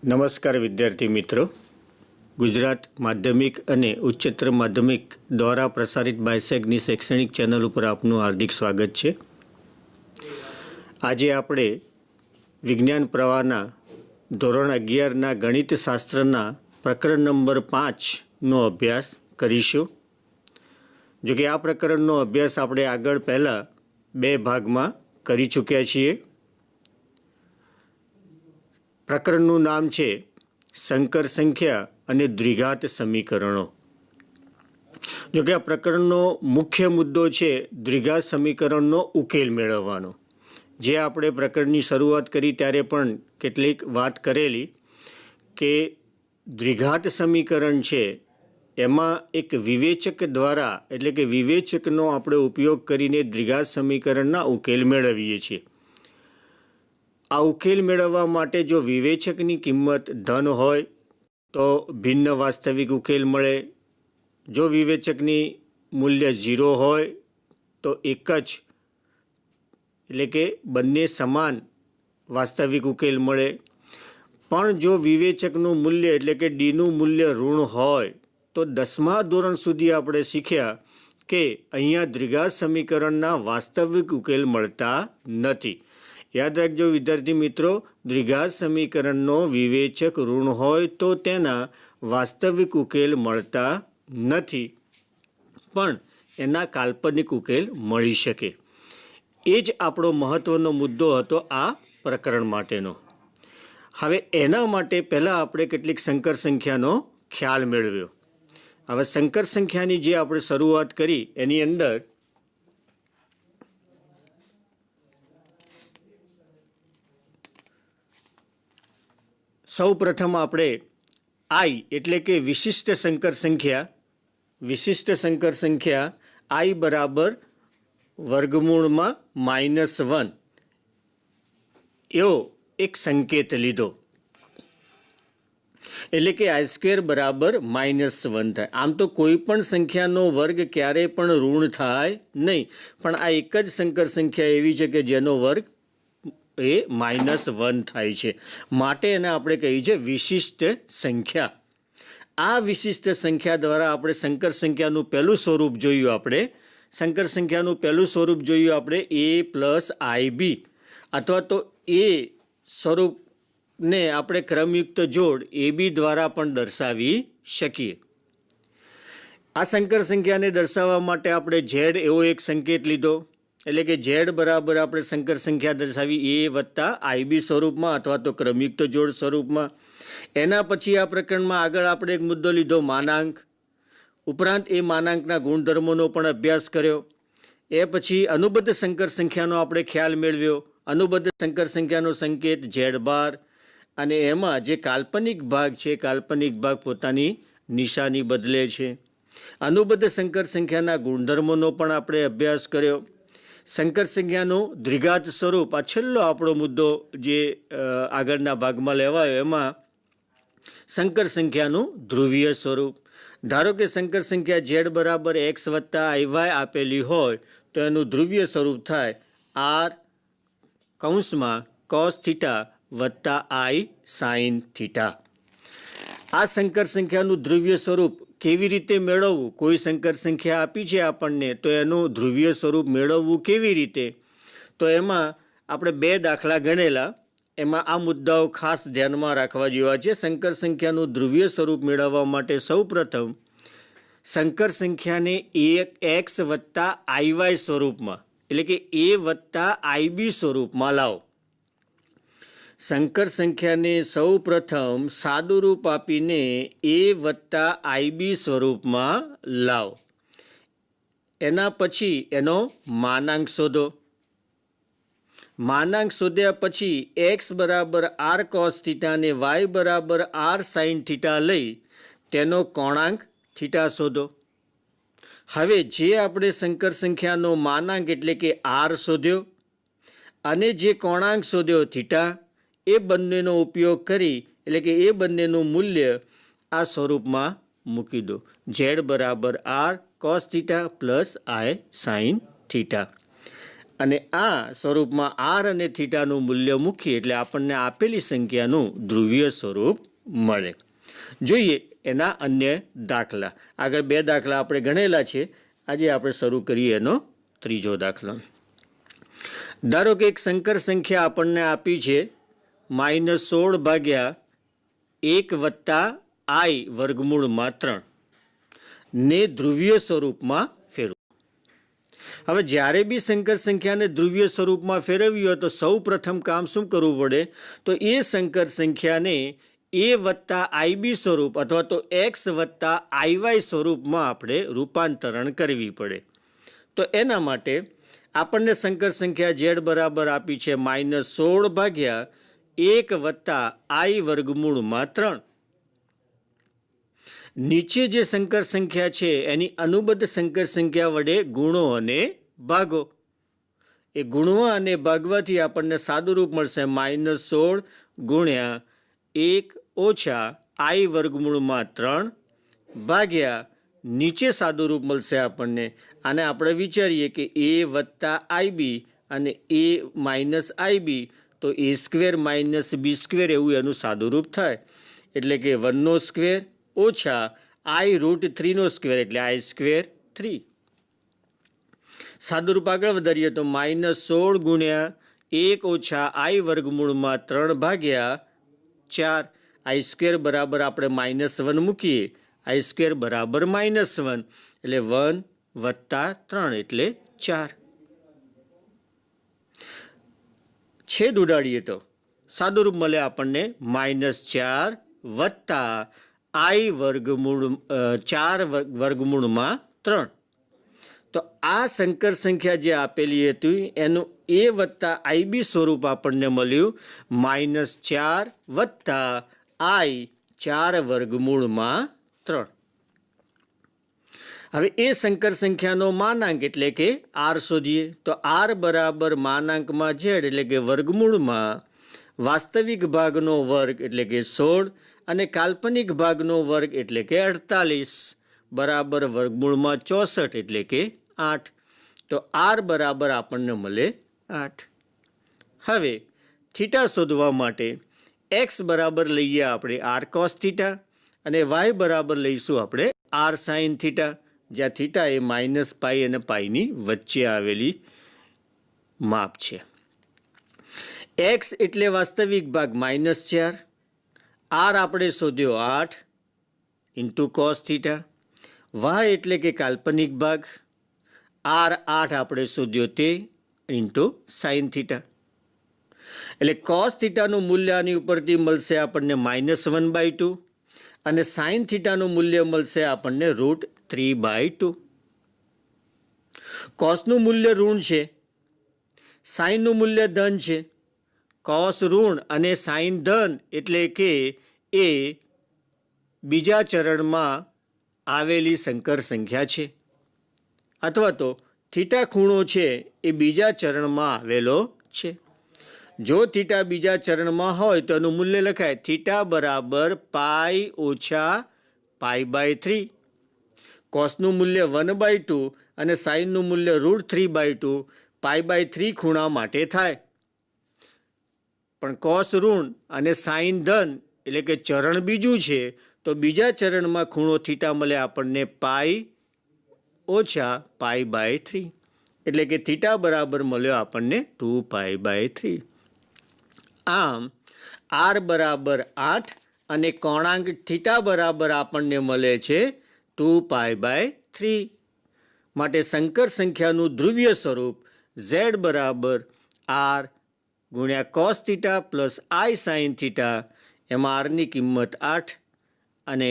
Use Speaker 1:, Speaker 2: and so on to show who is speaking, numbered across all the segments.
Speaker 1: નમસ્કાર વિદ્યાર્થી મિત્રો, ગુજરાત માધ્યમિક અને ઉચ્ચતર માધ્યમિક દ્વારા પ્રસારિત બાયસેગની શૈક્ષણિક ચેનલ ઉપર આપનું હાર્દિક સ્વાગત છે. આજે આપણે વિજ્ઞાન પ્રવાહના ધોરણ 11ના ગણિતશાસ્ત્રના પ્રકરણ નંબર 5નો અભ્યાસ કરીશું. જો કે આ પ્રકરણનો અભ્યાસ આપણે આગળ પહેલાં 2 ભાગમાં કરી ચૂક્યા છીએ. પ્રકરણનું નામ છે સંકર સંખ્યા અને દ્વિઘાત સમીકરણો. જોકે આ પ્રકરણનો મુખ્ય મુદ્દો છે દ્વિઘાત સમીકરણનો ઉકેલ મેળવવાનો. જે આપણે પ્રકરણની શરૂઆત કરી ત્યારે પણ કેટલીક વાત કરેલી કે દ્વિઘાત સમીકરણ છે એમાં એક વિવેચક દ્વારા એટલે કે વિવેચકનો આપણે ઉપયોગ કરીને દ્વિઘાત સમીકરણના ઉકેલ મેળવીએ છીએ. આ ઉકેલ મેળવવા માટે જો વિવેચકની કિંમત ધન હોય તો ભિન્ન વાસ્તવિક ઉકેલ મળે. જો વિવેચકની મૂલ્ય 0 હોય તો એક જ એટલે કે બંને સમાન વાસ્તવિક ઉકેલ મળે. પણ જો વિવેચકનું મૂલ્ય એટલે કે ડીનું મૂલ્ય ઋણ હોય તો 10મા ધોરણ સુધી આપણે શીખ્યા કે અહીંયા દ્વિઘાત સમીકરણના વાસ્તવિક ઉકેલ મળતા નથી. યાદ રાખજો વિદ્યાર્થી મિત્રો, દ્વિઘાત સમીકરણનો વિવેચક ઋણ હોય તો તેના વાસ્તવિક ઉકેલ મળતા નથી, પણ એના કાલ્પનિક ઉકેલ મળી શકે. એ જ આપણો મહત્ત્વનો મુદ્દો હતો આ પ્રકરણ માટેનો. હવે એના માટે પહેલાં આપણે કેટલીક સંકર સંખ્યાનો ખ્યાલ મેળવ્યો. હવે સંકર સંખ્યાની જે આપણે શરૂઆત કરી એની અંદર સૌ પ્રથમ આપણે આઈ એટલે કે વિશિષ્ટ સંકર સંખ્યા આઈ બરાબર વર્ગમૂળમાં -1 એવો એક સંકેત લીધો. એટલે કે i² બરાબર -1 થાય. આમ તો કોઈ પણ સંખ્યાનો વર્ગ ક્યારેય પણ ઋણ થાય નહીં, પણ આ એક જ સંકર સંખ્યા એવી છે કે જેનો વર્ગ એ -1 થાય છે, માટે એને આપણે કહીએ છીએ વિશિષ્ટ સંખ્યા. આ વિશિષ્ટ સંખ્યા દ્વારા આપણે સંકર સંખ્યાનું પહેલું સ્વરૂપ જોયું. a+ib અથવા તો એ સ્વરૂપને આપણે ક્રમયુક્ત જોડ ab દ્વારા પણ દર્શાવી શકીએ. આ સંકર સંખ્યાને દર્શાવવા માટે આપણે z એવો એક સંકેત લીધો. એટલે કે z બરાબર આપણે સંકર સંખ્યા દર્શાવી a+ib સ્વરૂપમાં અથવા તો ક્રમયુક્ત જોડ સ્વરૂપમાં. એના પછી આ પ્રકરણમાં આગળ આપણે એક મુદ્દો લીધો માનાંક. ઉપરાંત એ માનાંકના ગુણધર્મોનો પણ અભ્યાસ કર્યો. એ પછી અનુબદ્ધ સંકર સંખ્યાનો આપણે ખ્યાલ મેળવ્યો. અનુબદ્ધ સંકર સંખ્યાનો સંકેત z બાર, અને એમાં જે કાલ્પનિક ભાગ છે કાલ્પનિક ભાગ પોતાની નિશાની બદલે છે. અનુબદ્ધ સંકર સંખ્યાના ગુણધર્મોનો પણ આપણે અભ્યાસ કર્યો. સંકર સંખ્યાનું દ્વિઘાત સ્વરૂપ, આ છેલ્લો આપણો મુદ્દો જે આગળના ભાગમાં લેવાયો, એમાં સંકર સંખ્યાનું ધ્રુવીય સ્વરૂપ. ધારો કે સંકર સંખ્યા z બરાબર x + iy આપેલી હોય તો એનું ધ્રુવીય સ્વરૂપ થાય r(cos θ + i sin θ). આ સંકર સંખ્યાનું ધ્રુવીય સ્વરૂપ કેવી રીતે મેળવવું? કોઈ સંકર સંખ્યા આપી છે આપણને તો એનું ધ્રુવીય સ્વરૂપ મેળવવું કેવી રીતે? તો એમાં આપણે 2 દાખલા ગણેલા. એમાં આ મુદ્દાઓ ખાસ ધ્યાનમાં રાખવા જેવા છે. સંકર સંખ્યાનું ધ્રુવીય સ્વરૂપ મેળવવા માટે સૌપ્રથમ સંકર સંખ્યાને x + iy સ્વરૂપમાં એટલે કે a+ib સ્વરૂપમાં લાવો. સંકર સંખ્યાને સૌપ્રથમ સાદુરૂપ આપીને a+ib સ્વરૂપમાં લાવો. એના પછી એનો માનાંક શોધો. માનાંક શોધ્યા પછી x બરાબર r(cos θ) અને y બરાબર r(sin θ) લઈ તેનો કોણાંક થીટા શોધો. હવે જે આપણે સંકર સંખ્યાનો માનાંક એટલે કે r શોધ્યો અને જે કોણાંક શોધ્યો થીટા, એ બંનેનો ઉપયોગ કરી એટલે કે એ બંનેનું મૂલ્ય આ સ્વરૂપમાં મૂકી દો. z બરાબર r cos θ + i sin θ. અને આ સ્વરૂપમાં આર અને થીટાનું મૂલ્ય મૂકીએ એટલે આપણને આપેલી સંખ્યાનું ધ્રુવીય સ્વરૂપ મળે. જોઈએ એના અન્ય દાખલા. આગળ 2 દાખલા આપણે ગણેલા છે. આજે આપણે શરૂ કરીએ એનો ત્રીજો દાખલો. ધારો કે એક સંકર સંખ્યા આપણને આપી છે -16 ભાગ્યા 1 વત્તા i વર્ગમૂળમાં 3 ને ધ્રુવીય સ્વરૂપમાં ફેરવો. હવે જ્યારે બી સંકર સંખ્યાને ધ્રુવીય સ્વરૂપમાં ફેરવવી હોય તો સૌ પ્રથમ કામ શું કરવું પડે? તો એ સંકર સંખ્યાને a વત્તા ib સ્વરૂપ અથવા તો x વત્તા iy સ્વરૂપમાં આપણે રૂપાંતરણ કરવી પડે. તો એના માટે આપણને સંકર સંખ્યા z બરાબર આપી છે -16 ભાગ્યા 1 વત્તા i વર્ગમૂળમાં 3. નીચે જે સંકર સંખ્યા છે એની અનુબદ્ધ સંકર સંખ્યા વડે ગુણો અને ભાગો. એ ગુણવા અને ભાગવાથી આપણને સાદું રૂપ મળશે -16 ગુણ્યા 1 ઓછા i વર્ગમૂળમાં 3 ભાગ્યા નીચે સાદું રૂપ મળશે આપણને. આને આપણે વિચારીએ કે a વત્તા ib અને a માઇનસ ib તો a square minus b square એવું એનું સાદું રૂપ થાય. એટલે કે 1નો સ્ક્વેર ઓછા i√3નો સ્ક્વેર એટલે i સ્ક્વેર 3. સાદું રૂપ આગળ વધારીએ તો -16 ગુણ્યા 1 ઓછા i વર્ગમૂળમાં 3 ભાગ્યા 4. i સ્ક્વેર બરાબર આપણે -1 મૂકીએ. i સ્ક્વેર બરાબર -1 એટલે 1 વત્તા 3 એટલે 4. છેદ ઉડાડીએ તો સાદું રૂપ મળે આપણને -4 વત્તા i વર્ગમૂળ 4 વર્ગમૂળમાં 3. તો આ સંકર સંખ્યા જે આપેલી હતી એનું a વત્તા ib સ્વરૂપ આપણને મળ્યું -4 વત્તા i 4 વર્ગમૂળમાં 3. હવે એ સંકર સંખ્યાનો માનાંક એટલે કે r શોધીએ. તો r બરાબર માનાંકમાં z એટલે કે વર્ગમૂળમાં વાસ્તવિક ભાગનો વર્ગ એટલે કે 16 અને કાલ્પનિક ભાગનો વર્ગ એટલે કે 48 બરાબર વર્ગમૂળમાં 64 એટલે કે 8. તો r બરાબર આપણને મળે 8. હવે થીટા શોધવા માટે x બરાબર લઈએ આપણે r cos થીટા અને y બરાબર લઈશું આપણે r sin થીટા, જ્યાં થીટા એ -π અને πની વચ્ચે આવેલી માપ છે. x એટલે વાસ્તવિક ભાગ -4, r આપણે શોધ્યો 8 ઇન્ટુ cos થીટા, y એટલે કે કાલ્પનિક ભાગ r 8 આપણે શોધ્યો તે ઇન્ટુ sin થીટા. એટલે cos થીટાનું મૂલ્ય આની ઉપરથી મળશે આપણને -1/2 અને sin થીટાનું મૂલ્ય મળશે આપણને √3/2. cosનું મૂલ્ય ઋણ છે, સાઇનનું મૂલ્ય ધન છે. cos ઋણ અને સાઇન ધન એટલે કે એ બીજા ચરણમાં આવેલી સંકર સંખ્યા છે અથવા તો થીટા ખૂણો છે એ બીજા ચરણમાં આવેલો છે. જો થીટા બીજા ચરણમાં હોય તો એનું મૂલ્ય લખાય થીટા બરાબર π ઓછા π/3. કોસનું મૂલ્ય 1/2 અને સાઇનનું મૂલ્ય √3/2 π/3 ખૂણા માટે થાય. પણ કોસ ઋણ અને સાઇન ધન એટલે કે ચરણ બીજું છે તો બીજા ચરણમાં ખૂણો થીટા મળે આપણને π ઓછા π/3 એટલે કે થીટા બરાબર મળ્યો આપણને 2π/3. આમ r બરાબર 8 અને કોણાંક થીટા બરાબર આપણને મળે છે 2π/3. માટે સંકર સંખ્યાનું ધ્રુવીય સ્વરૂપ z બરાબર r ગુણ્યા cos theta plus i sin theta, એમાં આરની કિંમત 8 અને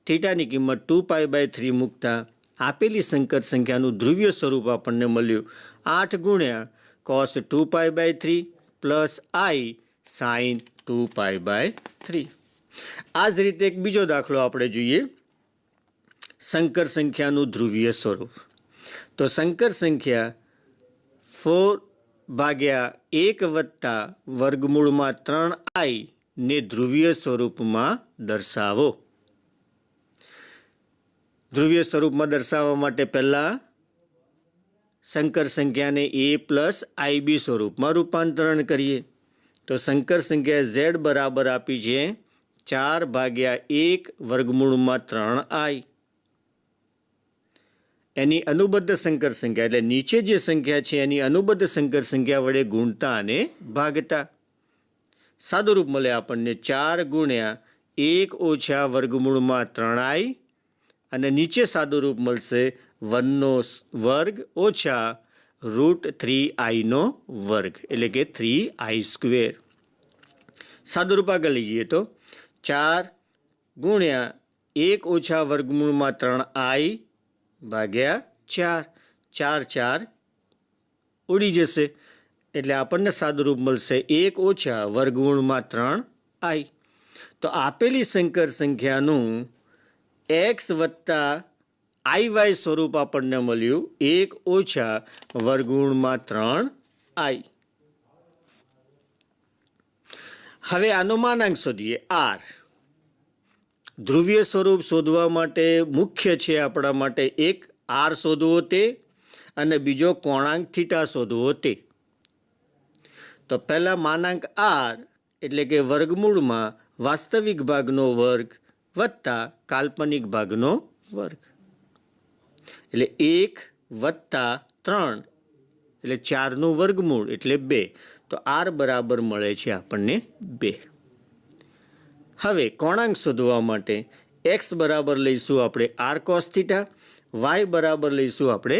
Speaker 1: થીટાની કિંમત 2π/3 મૂકતા આપેલી સંકર સંખ્યાનું ધ્રુવીય સ્વરૂપ આપણને મળ્યું 8 ગુણ્યા cos 2π/3 પ્લસ i sin 2π/3. આ જ રીતે એક બીજો દાખલો આપણે જોઈએ, સંકર સંખ્યાનું ધ્રુવીય સ્વરૂપ. તો સંકર સંખ્યા 4/1 વત્તા વર્ગમૂળમાં 3i ને ધ્રુવીય સ્વરૂપમાં દર્શાવો. ધ્રુવીય સ્વરૂપમાં દર્શાવવા માટે પહેલાં સંકર સંખ્યાને a પ્લસ IB સ્વરૂપમાં રૂપાંતરણ કરીએ તો સંકર સંખ્યા z બરાબર આપી છે 4/1 વર્ગમૂળમાં 3i. એની અનુબદ્ધ સંકર સંખ્યા એટલે નીચે જે સંખ્યા છે એની અનુબદ્ધ સંકર સંખ્યા વડે ગુણતા અને ભાગતા સાદું રૂપ મળે આપણને 4 ગુણ્યા 1 ઓછા વર્ગમૂળમાં 3i અને નીચે સાદું રૂપ મળશે 1નો વર્ગ ઓછા √3i નો વર્ગ એટલે કે 3i². સાદું રૂપ આગળ લઈએ તો 4 ગુણ્યા 1 ઓછા વર્ગમૂળમાં 3i ભાગ્યા 4 4 ઉડી જશે એટલે આપણને સાદું રૂપ મળશે 1 ઓછા વર્ગમૂળમાં 3i. તો આપેલી સંકર સંખ્યાનું x વત્તા iy સ્વરૂપ આપણને મળ્યું 1 ઓછા વર્ગમૂળમાં 3i. હવે આનો માનાંક શોધીએ r. ધ્રુવીય સ્વરૂપ શોધવા માટે મુખ્ય છે આપણા માટે એક r શોધવો તે અને બીજો કોણાંક થીટા શોધવો તે. તો પહેલા માનાંક r એટલે કે વર્ગમૂળમાં વાસ્તવિક ભાગનો વર્ગ વત્તા કાલ્પનિક ભાગનો વર્ગ એટલે 1 વત્તા 3 એટલે 4નું વર્ગમૂળ એટલે 2. તો r બરાબર મળે છે આપણને 2. હવે કોણાંક શોધવા માટે x બરાબર લઈશું આપણે r cos થીટા, y બરાબર લઈશું આપણે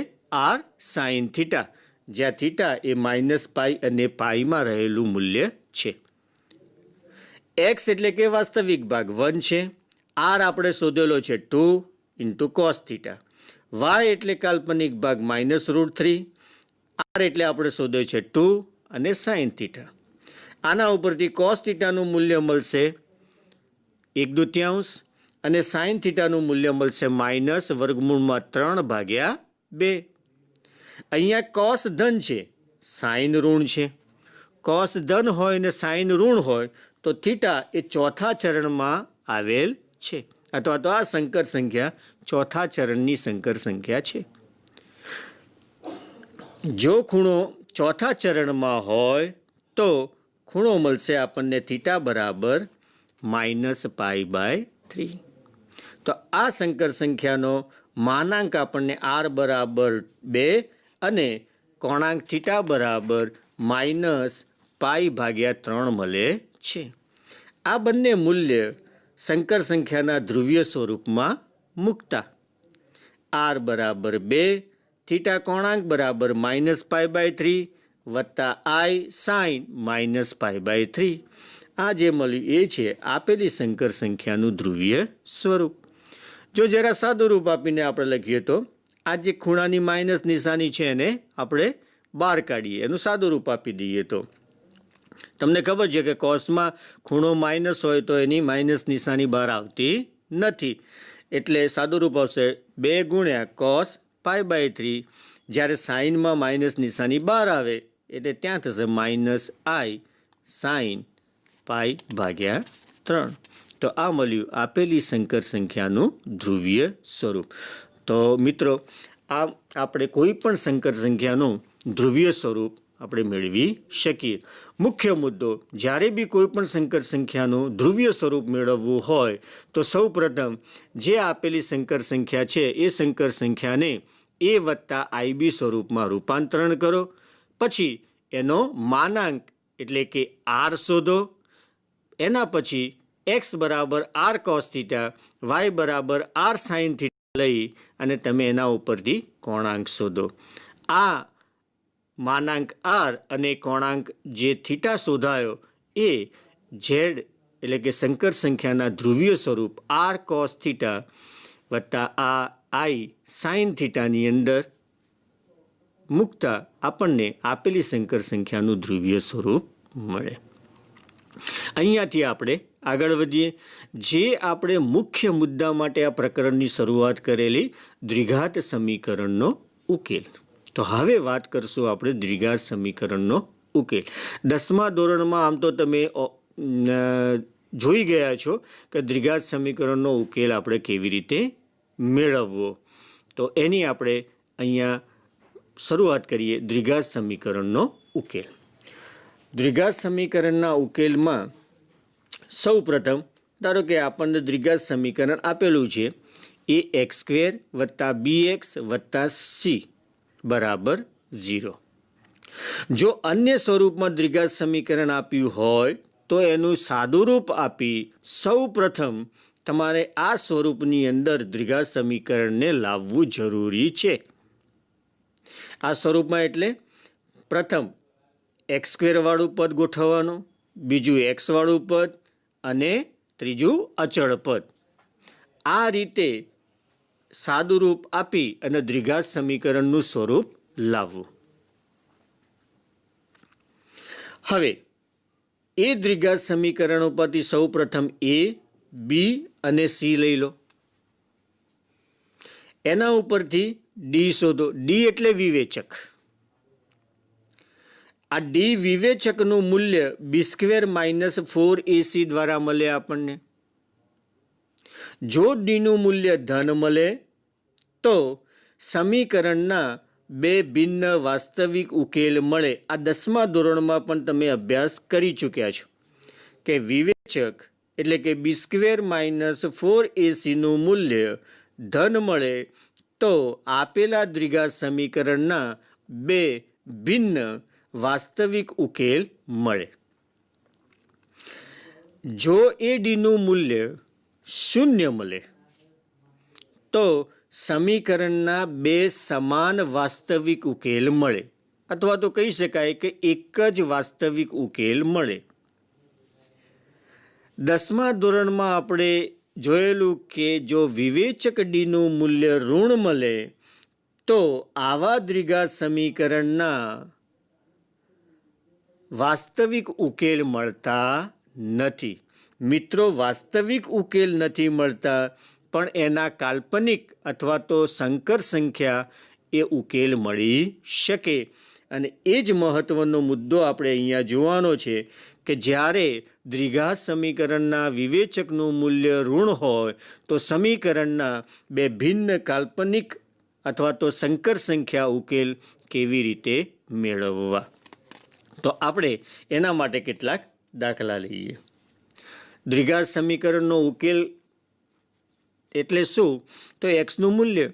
Speaker 1: r sin થીટા, જ્યાં થીટા એ -π અને πમાં રહેલું મૂલ્ય છે. x એટલે કે વાસ્તવિક ભાગ 1 છે, r આપણે શોધેલો છે 2 × cos થીટા, y એટલે કાલ્પનિક ભાગ -√3, r એટલે આપણે શોધ્યો છે 2 અને sin થીટા. આના ઉપરથી cos થીટાનું મૂલ્ય મળશે 1/2 અને sin થીટાનું મૂલ્ય મળશે -√3/2. અહીંયા cos ધન છે, sin ઋણ છે. cos ધન હોય ને sin ઋણ હોય તો થીટા એ ચોથા ચરણમાં આવેલ છે અથવા તો આ સંકર સંખ્યા ચોથા ચરણની સંકર સંખ્યા છે. જો ખૂણો ચોથા ચરણમાં હોય તો ખૂણો મળશે આપણને થીટા બરાબર -π/3. તો આ સંકર સંખ્યાનો માનાંક આપણને r બરાબર 2 અને કોણાંક થીટા બરાબર -π/3 મળે છે. આ બંને મૂલ્ય સંકર સંખ્યાના ધ્રુવીય સ્વરૂપમાં મૂકતા r બરાબર 2, થીટા કોણાંક બરાબર -π/3 વત્તા i sin -π/3. આ જે મળ્યું એ છે આપેલી સંકર સંખ્યાનું ધ્રુવીય સ્વરૂપ. જો જરા સાદું રૂપ આપીને આપણે લખીએ તો આ જે ખૂણાની માઇનસ નિશાની છે એને આપણે બહાર કાઢીએ, એનું સાદું રૂપ આપી દઈએ તો તમને ખબર છે કે કોસમાં ખૂણો માઇનસ હોય તો એની માઇનસ નિશાની બહાર આવતી નથી, એટલે સાદું રૂપ આવશે 2 ગુણ્યા cos π/3. જ્યારે સાઇનમાં માઇનસ નિશાની બહાર આવે એટલે ત્યાં થશે -i sin π/3. તો આ મળ્યું આપેલી સંકર સંખ્યાનું ધ્રુવીય સ્વરૂપ. તો મિત્રો આ આપણે કોઈ પણ સંકર સંખ્યાનું ધ્રુવીય સ્વરૂપ આપણે મેળવી શકીએ. મુખ્ય મુદ્દો જ્યારે બી કોઈ પણ સંકર સંખ્યાનું ધ્રુવીય સ્વરૂપ મેળવવું હોય તો સૌ પ્રથમ જે આપેલી સંકર સંખ્યા છે એ સંકર સંખ્યાને a વત્તા IB સ્વરૂપમાં રૂપાંતરણ કરો. પછી એનો માનાંક એટલે કે r શોધો. એના પછી x બરાબર r cos થીટા, y બરાબર r sin થીટા લઈ અને તમે એના ઉપરથી કોણાંક શોધો. આ માનાંક r અને કોણાંક જે થીટા શોધાયો એ z એટલે કે સંકર સંખ્યાના ધ્રુવીય સ્વરૂપ r cos થીટા વત્તા આ i sin થીટાની અંદર મૂકતા આપણને આપેલી સંકર સંખ્યાનું ધ્રુવીય સ્વરૂપ મળે. અહીંયાથી આપણે આગળ વધીએ. જે આપણે મુખ્ય મુદ્દા માટે આ પ્રકરણની શરૂઆત કરેલી દ્વિઘાત સમીકરણનો ઉકેલ. તો હવે વાત કરશું આપણે દ્વિઘાત સમીકરણનો ઉકેલ. 10મા ધોરણમાં આમ તો તમે જોઈ ગયા છો કે દ્વિઘાત સમીકરણનો ઉકેલ આપણે કેવી રીતે મેળવવો. તો એની આપણે અહીંયા શરૂઆત કરીએ દ્વિઘાત સમીકરણનો ઉકેલ. દ્વિઘાત સમીકરણના ઉકેલમાં સૌ પ્રથમ ધારો કે આપણને દ્વિઘાત સમીકરણ આપેલું છે એ એક્સ સ્ક્વેર વત્તા બી એક્સ વત્તા સી બરાબર 0. જો અન્ય સ્વરૂપમાં દ્વિઘાત સમીકરણ આપ્યું હોય તો એનું સાદું રૂપ આપી સૌ પ્રથમ તમારે આ સ્વરૂપની અંદર દ્વિઘાત સમીકરણને લાવવું જરૂરી છે. આ સ્વરૂપમાં એટલે પ્રથમ એક્સ સ્ક્વેરવાળું પદ ગોઠવવાનું, બીજું એક્સવાળું પદ અને ત્રીજું અચળ પદ. આ રીતે સાદું રૂપ આપી અને દ્વિઘાત સમીકરણનું સ્વરૂપ લાવવું. હવે એ દ્વિઘાત સમીકરણો પરથી સૌ પ્રથમ એ, બી અને સી લઈ લો. એના ઉપરથી ડી શોધો. ડી એટલે વિવેચક. આ ડી વિવેચકનું મૂલ્ય બી સ્ક્વેર માઇનસ 4ac દ્વારા મળે આપણને. જો ડીનું મૂલ્ય ધન મળે તો સમીકરણના બે ભિન્ન વાસ્તવિક ઉકેલ મળે. આ 10મા ધોરણમાં પણ તમે અભ્યાસ કરી ચૂક્યા છો કે વિવેચક એટલે કે બી સ્ક્વેર માઇનસ 4ac મૂલ્ય ધન મળે તો આપેલા દ્વિઘાત સમીકરણના બે ભિન્ન વાસ્તવિક ઉકેલ મળે. જો એ ડીનું મૂલ્ય 0 મળે તો સમીકરણના બે સમાન વાસ્તવિક ઉકેલ મળે, અથવા તો કહી શકાય કે એક જ વાસ્તવિક ઉકેલ મળે. 10મા ધોરણમાં આપણે જોયેલું કે જો વિવેચક ડીનું મૂલ્ય ઋણ મળે તો આવા દ્વિઘાત સમીકરણના વાસ્તવિક ઉકેલ મળતા નથી. મિત્રો, વાસ્તવિક ઉકેલ નથી મળતા પણ એના કાલ્પનિક અથવા તો સંકર સંખ્યા એ ઉકેલ મળી શકે. અને એ જ મહત્વનો મુદ્દો આપણે અહીંયા જોવાનો છે કે જ્યારે દ્વિઘાત સમીકરણના વિવેચકનું મૂલ્ય ઋણ હોય તો સમીકરણના બે ભિન્ન કાલ્પનિક અથવા તો સંકર સંખ્યા ઉકેલ કેવી રીતે મેળવવા. તો આપણે એના માટે કેટલાક દાખલા લઈએ. દ્વિઘાત સમીકરણનો ઉકેલ એટલે શું? તો એક્સનું મૂલ્ય.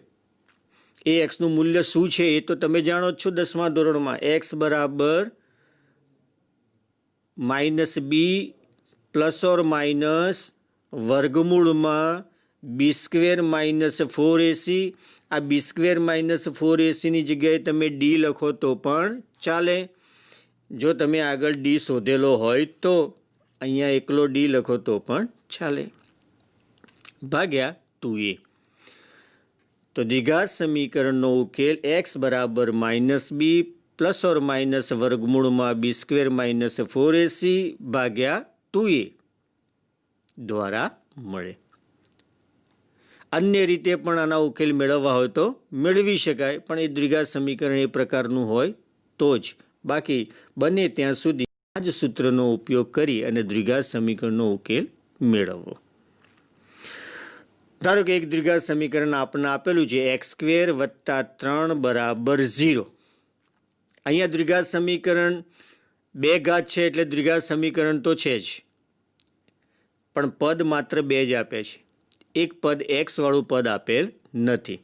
Speaker 1: એ એક્સનું મૂલ્ય શું છે એ તો તમે જાણો જ છો 10મા ધોરણમાં. એક્સ બરાબર minus B plus or minus વર્ગમૂળમાં બી સ્ક્વેર માઇનસ 4ac. આ બી સ્ક્વેર માઇનસ 4acની જગ્યાએ તમે ડી લખો તો પણ ચાલે. જો તમે આગળ ડી શોધેલો હોય તો અહીંયા એકલો ડી લખો તો પણ ચાલે. ભાગ્યા 2a. તો દ્વિઘાત સમીકરણનો ઉકેલ એક્સ બરાબર minus B plus or minus વર્ગમૂળમાં બી સ્ક્વેર માઇનસ 4ac ભાગ્યા 2a દ્વારા મળે. અન્ય રીતે પણ આના ઉકેલ મેળવવા હોય તો મેળવી શકાય, પણ એ દ્વિઘાત સમીકરણ એ પ્રકારનું હોય તો જ. બાકી બને ત્યાં સુધી આ જ સૂત્રનો ઉપયોગ કરી અને દ્વિઘાત સમીકરણનો ઉકેલ મેળવવો. ધારો કે એક દ્વિઘાત સમીકરણ આપણને આપેલું છે એક્સ સ્ક્વેર વત્તા 3 બરાબર 0. અહીંયા દ્વિઘાત સમીકરણ બે ઘાત છે એટલે દ્વિઘાત સમીકરણ તો છે જ, પણ પદ માત્ર બે જ આપે છે. એક પદ એક્સવાળું પદ આપેલ નથી.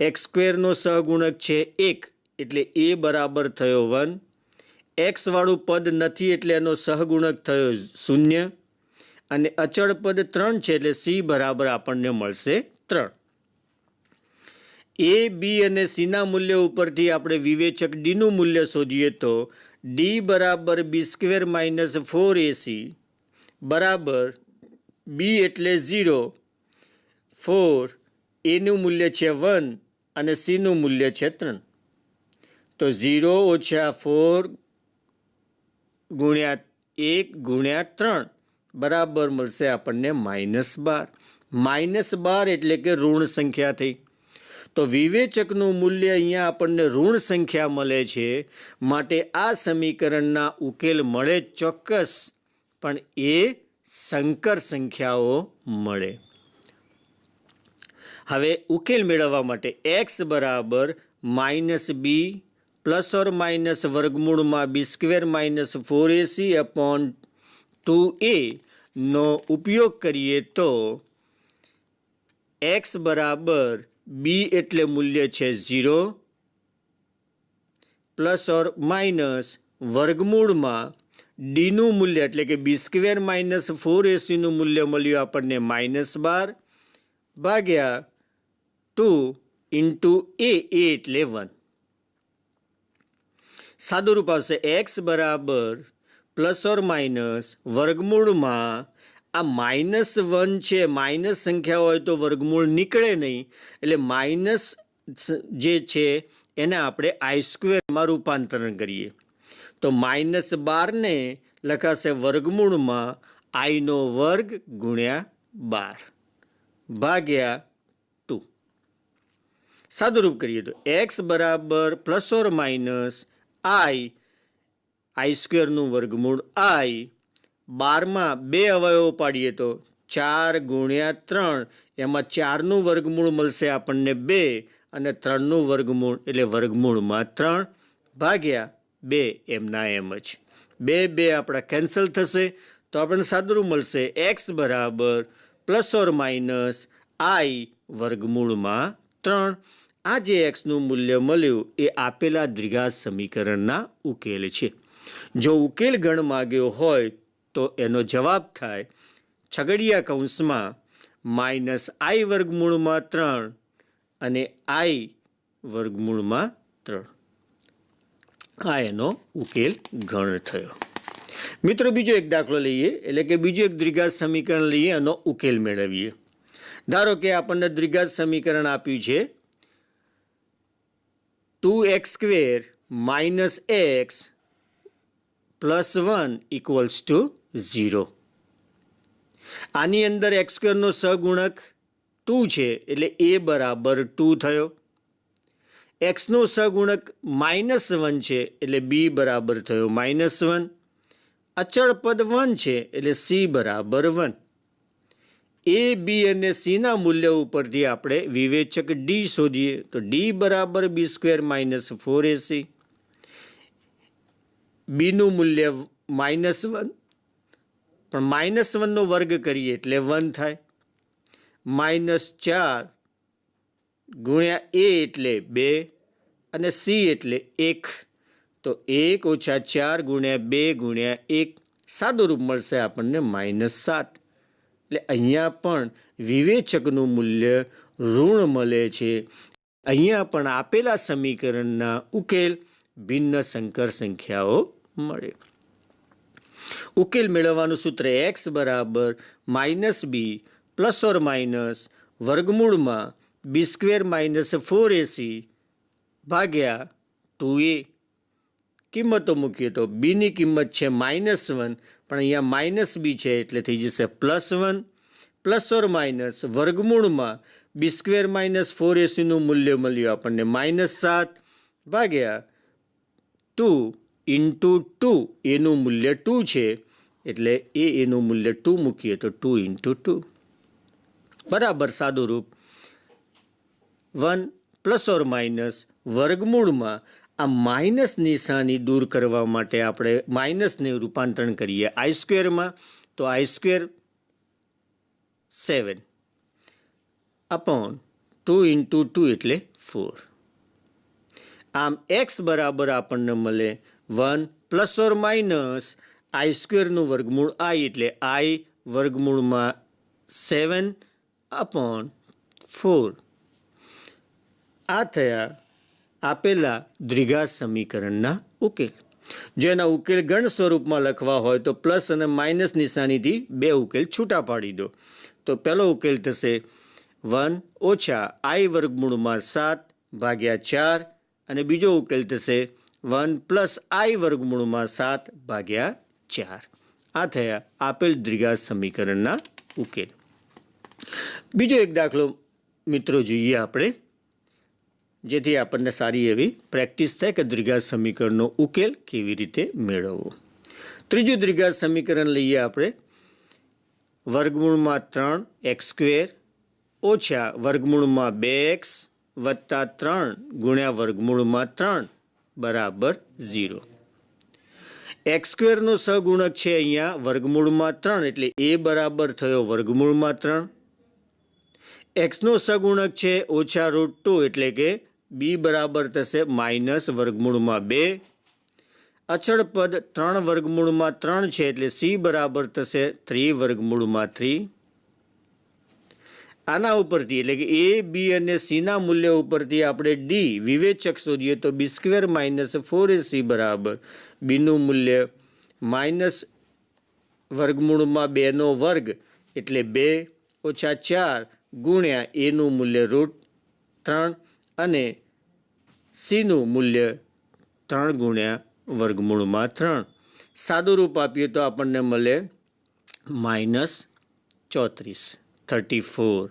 Speaker 1: એક્સ સ્ક્વેરનો સહગુણક છે 1 એટલે એ બરાબર થયો 1. એક્સવાળું પદ નથી એટલે એનો સહગુણક થયો 0 અને અચળ પદ 3 છે એટલે સી બરાબર આપણને મળશે 3. એ, બી અને સીના મૂલ્ય ઉપરથી આપણે વિવેચક ડીનું મૂલ્ય શોધીએ તો ડી બરાબર બી સ્ક્વેર માઇનસ 4ac બરાબર બી એટલે 0, 4, એનું મૂલ્ય છે 1 અને સીનું મૂલ્ય છે 3. તો 0 ઓછા 4 ગુણ્યા 1 ગુણ્યા 3 બરાબર મળશે આપણને -12. -12 એટલે કે ઋણ સંખ્યા થઈ. તો વિવેચકનું મૂલ્ય અહીંયા આપણને ઋણ સંખ્યા મળે છે, માટે આ સમીકરણના ઉકેલ મળે ચોક્કસ, પણ એ સંકર સંખ્યાઓ મળે. હવે ઉકેલ મેળવવા માટે એક્સ બરાબર -b પ્લસ ઓર માઇનસ વર્ગમૂળમાં b² - 4ac/2a નો ઉપયોગ કરીએ તો x બરાબર b એટલે મૂલ્ય છે 0 પ્લસ ઓર માઇનસ વર્ગમૂળમાં ડીનું મૂલ્ય એટલે કે b² - 4ac નું મૂલ્ય મળ્યું આપણને -12 ભાગ્યા 2 × a એટલે 1. સાદું રૂપ આવશે x બરાબર પ્લસ ઓર માઇનસ વર્ગમૂળમાં આ -1 છે, માઇનસ સંખ્યા હોય તો વર્ગમૂળ નીકળે નહીં, એટલે માઇનસ જે છે એને આપણે i² રૂપાંતરણ કરીએ તો -12 ને લખાશે વર્ગમૂળમાં i² × 12 ભાગ્યા 2. સાદું રૂપ કરીએ તો x બરાબર પ્લસ ઓર માઇનસ i² નું વર્ગમૂળ i, 12માં 2 અવયવો પાડીએ તો 4 × 3, એમાં 4નું વર્ગમૂળ મળશે આપણને 2 અને 3નું વર્ગમૂળ એટલે વર્ગમૂળમાં 3 ભાગ્યા 2 એમના એમ જ. 2 આપણા કેન્સલ થશે તો આપણને સાદું મળશે x બરાબર પ્લસ ઓર માઇનસ i વર્ગમૂળમાં 3. આ જે એક્સનું મૂલ્ય મળ્યું એ આપેલા દ્વિઘાત સમીકરણના ઉકેલ છે. જો ઉકેલ ગણ માગ્યો હોય તો એનો જવાબ થાય છગડીયા કૌંસમાં -i વર્ગમૂળમાં 3 અને i વર્ગમૂળમાં 3. આ એનો ઉકેલ ગણ થયો. મિત્રો બીજો એક દાખલો લઈએ, એટલે કે બીજું એક દ્વિઘાત સમીકરણ લઈએ, એનો ઉકેલ મેળવીએ. ધારો કે આપણને દ્વિઘાત સમીકરણ આપ્યું છે 2x² - x + 1 = 0. આની અંદર x² નો સહગુણક 2 છે એટલે a બરાબર 2 થયો. x નો સહગુણક -1 છે એટલે b બરાબર થયો -1. અચળ પદ 1 છે એટલે c બરાબર 1. a, b અને c ના મૂલ્ય ઉપરથી આપણે વિવેચક d શોધીએ તો d બરાબર b² - 4ac. b નું મૂલ્ય -1 પણ -1 નો વર્ગ કરીએ એટલે 1 થાય. -4 × a એટલે 2 અને c એટલે 1 તો 1 - 4 × 2 × 1 સાદું રૂપ મળશે આપણને -7. એટલે અહીંયા પણ વિવેચકનું મૂલ્ય ઋણ મળે છે. અહીંયા પણ આપેલા સમીકરણના ઉકેલ ભિન્ન સંકર સંખ્યાઓ મળે. ઉકેલ મેળવવાનું સૂત્ર x બરાબર -b પ્લસ ઓર માઇનસ વર્ગમૂળમાં b² - 4ac ભાગ્યા 2a. કિંમતો મૂકીએ તો b ની કિંમત છે -1 પણ અહીંયા -b છે એટલે થઈ જશે +1 પ્લસ ઓર માઇનસ વર્ગમૂળમાં b² - 4ac નું મૂલ્ય મળ્યું આપણને -7 ભાગ્યા 2 × 2. એનું મૂલ્ય 2 છે એટલે એનું મૂલ્ય 2 મૂકીએ તો 2 × 2 બરાબર સાદું રૂપ 1 પ્લસ ઓર માઇનસ વર્ગમૂળમાં આ માઇનસ નિશાની દૂર કરવા માટે આપણે માઇનસને રૂપાંતરણ કરીએ i² તો i² 7 અપોન 2 × 2 એટલે 4. આમ x બરાબર આપણને મળે 1 પ્લસ ઓર માઇનસ i² નું વર્ગમૂળ i એટલે i વર્ગમૂળમાં 7 અપોન 4. આ થયા આપેલા દ્વિઘાત સમીકરણના ઉકેલ. જેના ઉકેલ ગણ સ્વરૂપમાં લખવા હોય તો પ્લસ અને માઇનસ નિશાનીથી 2 ઉકેલ છૂટા પાડી દો. તો પહેલો ઉકેલ થશે 1 - i વર્ગમૂળમાં 7 ભાગ્યા 4 અને બીજો ઉકેલ થશે 1 + i વર્ગમૂળમાં 7 ભાગ્યા 4. આ થયા આપેલ દ્વિઘાત સમીકરણના ઉકેલ. બીજો એક દાખલો મિત્રો જોઈએ આપણે, જેથી આપણને સારી એવી પ્રેક્ટિસ થાય કે દ્વિઘાત સમીકરણનો ઉકેલ કેવી રીતે મેળવવો. ત્રીજું દ્વિઘાત સમીકરણ લઈએ આપણે વર્ગમૂળમાં 3x² ઓછા વર્ગમૂળમાં 2x વત્તા 3 ગુણ્યા વર્ગમૂળમાં 3 બરાબર 0. એક્સ સ્ક્વેરનો સહગુણક છે અહીંયા વર્ગમૂળમાં 3 એટલે એ બરાબર થયો વર્ગમૂળમાં 3. એક્સનો સહગુણક છે ઓછા √2 એટલે કે બી બરાબર થશે માઇનસ વર્ગમૂળમાં 2. અચળ પદ 3 વર્ગમૂળમાં 3 છે એટલે સી બરાબર થશે 3 વર્ગમૂળમાં 3. આના ઉપરથી એટલે કે એ બી અને સીના મૂલ્ય ઉપરથી આપણે ડી વિવેચક શોધીએ તો બી સ્ક્વેર માઇનસ 4ac બરાબર બીનું મૂલ્ય માઇનસ વર્ગમૂળમાં 2નો વર્ગ એટલે 2 ઓછા 4 ગુણ્યા એનું મૂલ્ય √3 અને સીનું મૂલ્ય 3 ગુણ્યા વર્ગમૂળમાં 3. સાદું રૂપ આપીએ તો આપણને મળે -34.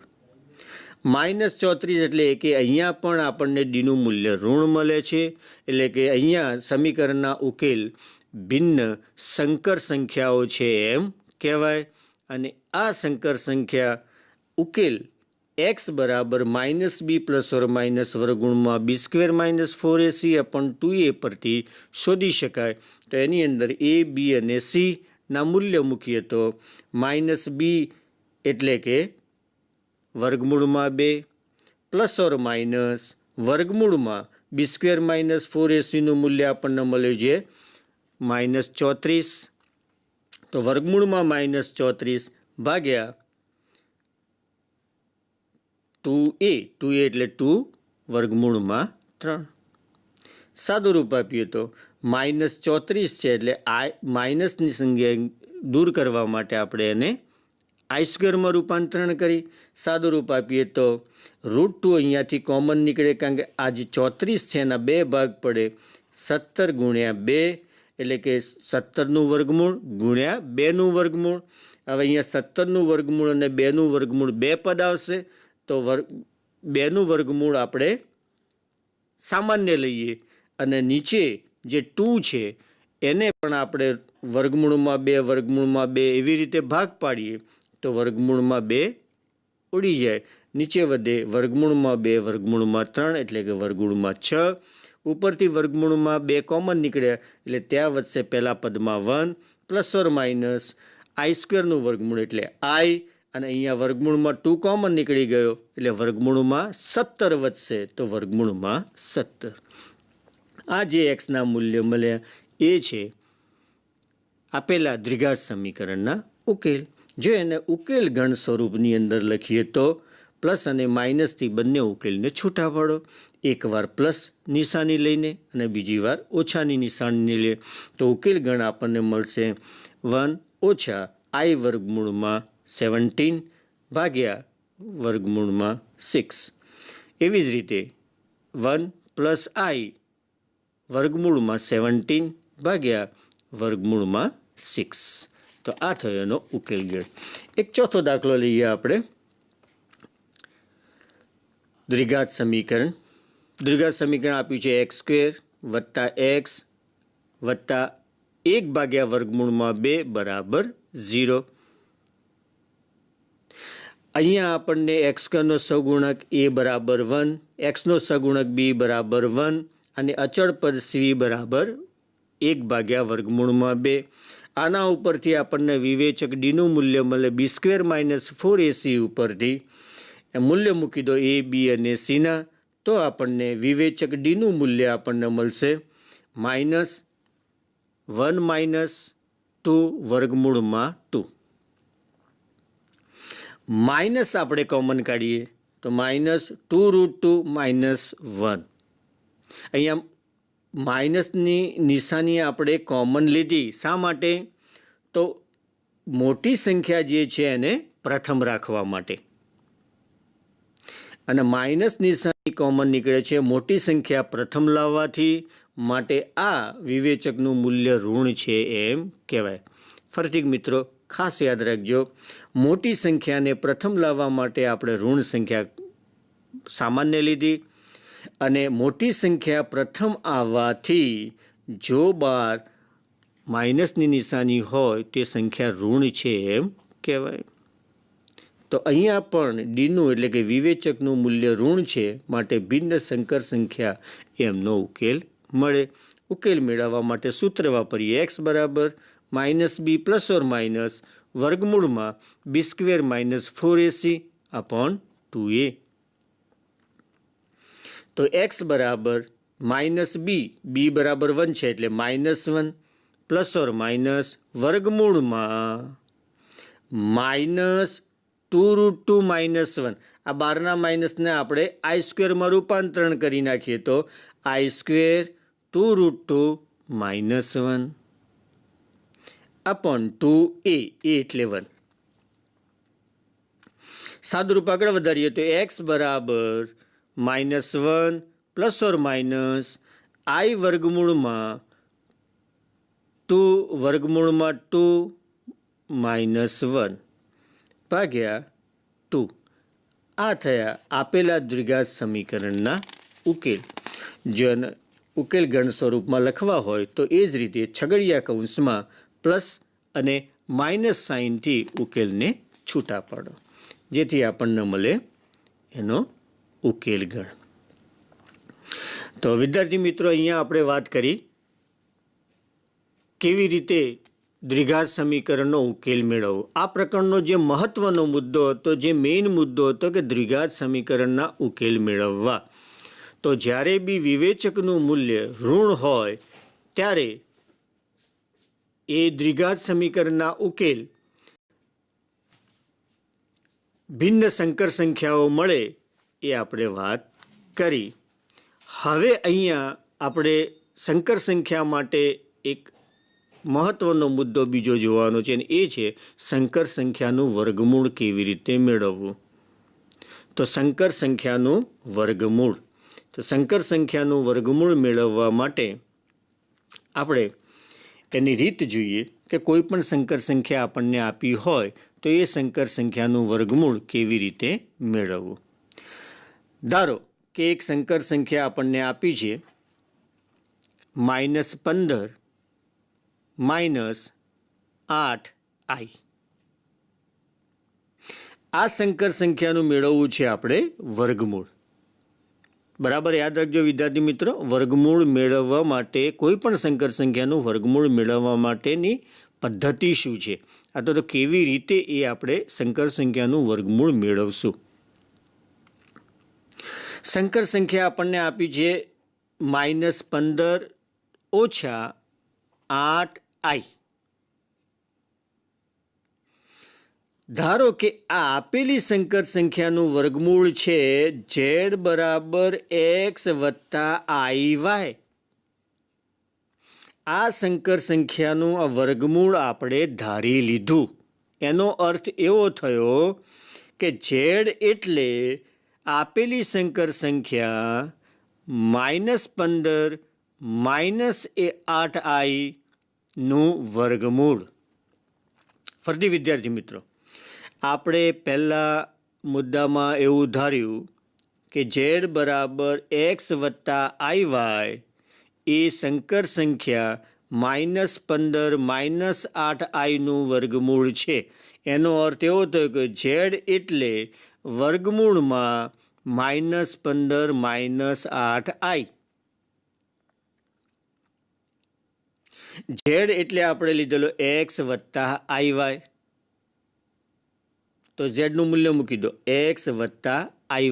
Speaker 1: -34 એટલે કે અહીંયા પણ આપણને ડીનું મૂલ્ય ઋણ મળે છે. એટલે કે અહીંયા સમીકરણના ઉકેલ ભિન્ન સંકર સંખ્યાઓ છે એમ કહેવાય. અને આ સંકર સંખ્યા ઉકેલ x બરાબર -b ± વર્ગમૂળમાં B square minus 4ac અપન 2a પરથી શોધી શકાય. તો એની અંદર એ બી અને સી ના મૂલ્ય મૂકીએ તો -b એટલે કે વર્ગમૂળમાં 2 ± વર્ગમૂળમાં બી સ્ક્વેર માઇનસ 4ac મૂલ્ય આપણને મળ્યું છે -34. તો વર્ગમૂળમાં -34 ભાગ્યા 2a એટલે 2 વર્ગમૂળમાં 3. સાદું રૂપ આપીએ તો -34 છે એટલે માઇનસની સંખ્યા દૂર કરવા માટે આપણે એને આઈ સ્ક્વેરમાં રૂપાંતરણ કરી. સાદું રૂપ આપીએ તો √2 અહીંયાથી કોમન નીકળે કારણ કે આ જે 34 છે એના 2 ભાગ પડે 17 ગુણ્યા 2 એટલે કે 17નું વર્ગમૂળ ગુણ્યા 2નું વર્ગમૂળ. હવે અહીંયા 17નું વર્ગમૂળ અને 2નું વર્ગમૂળ 2 પદ આવશે તો 2નું વર્ગમૂળ આપણે સામાન્ય લઈએ અને નીચે જે 2 છે એને પણ આપણે વર્ગમૂળમાં 2 એવી રીતે ભાગ પાડીએ તો વર્ગમૂળમાં 2 ઉડી જાય. નીચે વધે વર્ગમૂળમાં 2 3 એટલે કે વર્ગમૂળમાં 6. ઉપરથી વર્ગમૂળમાં 2 કોમન નીકળ્યા એટલે ત્યાં વધશે પહેલા પદમાં 1 ± આઈ સ્ક્વેરનું વર્ગમૂળ એટલે આઈ અને અહીંયા વર્ગમૂળમાં 2 કોમન નીકળી ગયો એટલે વર્ગમૂળમાં 17 વધશે તો વર્ગમૂળમાં 17. આ જે એક્સના મૂલ્ય મળ્યા એ છે આપેલા દ્વિઘાત સમીકરણના ઉકેલ. જો એને ઉકેલ ગણ સ્વરૂપની અંદર લખીએ તો પ્લસ અને માઇનસથી બંને ઉકેલને છૂટા પાડો. એકવાર પ્લસ નિશાની લઈને અને બીજી વાર ઓછાની નિશાની લે તો ઉકેલ ગણ આપણને મળશે 1 ઓછા આઈ વર્ગમૂળમાં 17 ભાગ્યા વર્ગમૂળમાં 6. એવી જ રીતે 1 + આઈ વર્ગમૂળમાં 17 ભાગ્યા વર્ગમૂળમાં 6. તો આ થયો એનો ઉકેલ ગણ. એક ચોથો દાખલો લઈએ આપણે. દ્વિઘાત સમીકરણ આપ્યું છે x² + x વત્તા 1 ભાગ્યા વર્ગમૂળમાં 2 બરાબર 0. અહીંયા આપણને x2નો સહગુણક a બરાબર 1, xનો સહગુણક b બરાબર 1 અને અચળ પદ c બરાબર 1 ભાગ્યા વર્ગમૂળમાં 2. આના ઉપરથી આપણને વિવેચક ડીનું મૂલ્ય મળે b² - 4ac ઉપરથી મૂલ્ય મૂકી દો એ બી અને સીના તો આપણને વિવેચક ડીનું મૂલ્ય આપણને મળશે -1 - 2 વર્ગમૂળમાં 2. માઇનસ આપણે કોમન કાઢીએ તો -2√2 - 1. અહીંયા માઇનસની નિશાની આપણે કોમન લીધી. શા માટે? તો મોટી સંખ્યા જે છે એને પ્રથમ રાખવા માટે. અને માઇનસ નિશાની કોમન નીકળે છે મોટી સંખ્યા પ્રથમ લાવવાથી. માટે આ વિવેચકનું મૂલ્ય ઋણ છે એમ કહેવાય. ફરીથી મિત્રો ખાસ યાદ રાખજો, મોટી સંખ્યાને પ્રથમ લાવવા માટે આપણે ઋણ સંખ્યા સામાન્ય લીધી અને મોટી સંખ્યા પ્રથમ આવવાથી જો બાર માઇનસની નિશાની હોય તે સંખ્યા ઋણ છે એમ કહેવાય. તો અહીંયા પણ ડીનું એટલે કે વિવેચકનું મૂલ્ય ઋણ છે માટે ભિન્ન સંકર સંખ્યા એમનો ઉકેલ મળે. ઉકેલ મેળવવા માટે સૂત્ર વાપરીએ. એક્સ બરાબર -b પ્લસ ઓર માઇનસ વર્ગમૂળમાં b² -4ac/2a. તો એક્સ બરાબર -b બરાબર 1 છે એટલે -1 પ્લસ ઓર માઇનસ વર્ગમૂળમાં -2√2 -1. આ બારના માઇનસને આપણે i² રૂપાંતરણ કરી નાખીએ તો i² 2√2 -1 અપોન 2a એટલે 1. સાદુરૂપ આગળ વધારીએ તો એક્સ બરાબર -1 પ્લસ ઓર માઇનસ i વર્ગમૂળમાં 2 -1 ભાગ્યા 2. આ થયા આપેલા દ્વિઘાત સમીકરણના ઉકેલ. જો ઉકેલ ગણ સ્વરૂપમાં લખવા હોય તો એ જ રીતે છગડીયા કૌંસમાં પ્લસ અને માઇનસ સાઇનથી ઉકેલને છૂટા પાડો જેથી આપણને મળે એનો ઉકેલ ગણ. તો વિદ્યાર્થી મિત્રો, અહીંયા આપણે વાત કરી કેવી રીતે દ્વિઘાત સમીકરણનો ઉકેલ મેળવવો. આ પ્રકરણનો જે મહત્વનો મુદ્દો હતો, જે મેઇન મુદ્દો હતો કે દ્વિઘાત સમીકરણના ઉકેલ મેળવવા. તો જ્યારે બી વિવેચકનું મૂલ્ય ઋણ હોય ત્યારે એ દ્વિઘાત સમીકરણના ઉકેલ ભિન્ન સંકર સંખ્યાઓ મળે એ આપણે વાત કરી. હવે અહીંયા આપણે સંકર સંખ્યા માટે એક મહત્વનો મુદ્દો બીજો જોવાનો છે અને એ છે સંકર સંખ્યાનું વર્ગમૂળ કેવી રીતે મેળવવું. તો સંકર સંખ્યાનું વર્ગમૂળ. તો સંકર સંખ્યાનું વર્ગમૂળ મેળવવા માટે આપણે એની રીત જોઈએ કે કોઈ પણ સંકર સંખ્યા આપણને આપી હોય તો એ સંકર સંખ્યાનું વર્ગમૂળ કેવી રીતે મેળવવું. ધારો કે એક સંકર સંખ્યા આપણને આપી છે -15 -8i. આ સંકર સંખ્યાનું મેળવવું છે આપણે વર્ગમૂળ. બરાબર યાદ રાખજો વિદ્યાર્થી મિત્રો, વર્ગમૂળ મેળવવા માટે કોઈ પણ સંકર સંખ્યાનું વર્ગમૂળ મેળવવા માટેની પદ્ધતિ શું છે, અથવા તો કેવી રીતે એ આપણે સંકર સંખ્યાનું વર્ગમૂળ મેળવશું. સંકર સંખ્યા આપણને આપી છે -15 - 8i. ધારો કે આ આપેલી સંકર સંખ્યાનું વર્ગમૂળ છે z બરાબર x વત્તા iy. આ સંકર સંખ્યાનું આ વર્ગમૂળ આપણે ધારી લીધું. એનો અર્થ એવો થયો કે z એટલે આપેલી સંકર સંખ્યા -15 -8i નું વર્ગમૂળ. ફરીથી વિદ્યાર્થી મિત્રો, આપણે પહેલાં મુદ્દામાં એવું ધાર્યું કે z બરાબર x વત્તા iy એ સંકર સંખ્યા -15 -8i નું વર્ગમૂળ છે. એનો અર્થ એવો થયો કે z એટલે વર્ગમૂળમાં -15 -8i. z એટલે આપણે લીધેલો x વત્તા iy. તો z નું મૂલ્ય મૂકી દો x વત્તા iy